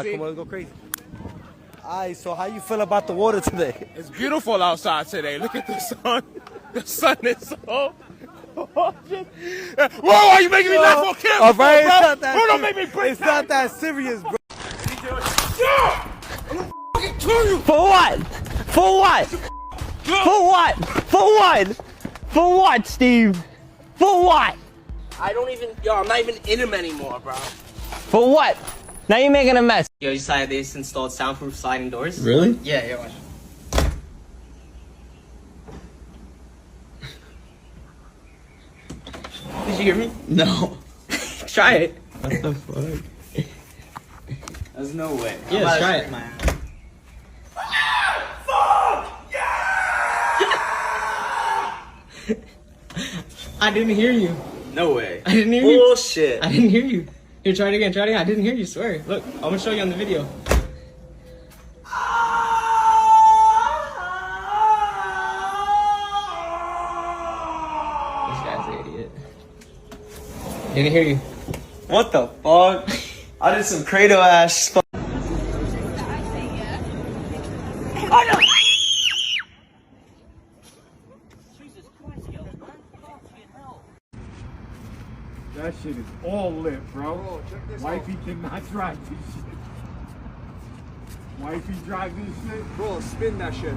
come on, let's go crazy. Alright, so how you feel about the water today? It's beautiful outside today. Look at the sun. The sun is so gorgeous. Whoa, are you making me laugh on camera? All right, bro? it's not that Bro, don't serious. make me break It's not that serious, bro. I'm gonna fucking kill you. For what? For what? For what? For what? For what, Steve? For what? I'm not even in him anymore, bro. For what? Now you're making a mess. Yo, you saw they just installed soundproof sliding doors? Really? Yeah, watch. Did you hear me? No. Try it. What the fuck? There's no way. Yeah, try it. I didn't hear you. No way. I didn't hear Bullshit. you. I didn't hear you. Here, try it again. Try it again. I didn't hear you. Swear. Look, I'm gonna show you on the video. This guy's an idiot. Didn't hear you. What the fuck? I did some Credo ass. That shit is all lit, bro. Wifey cannot drive this shit. Wifey drive this shit. Bro, spin that shit.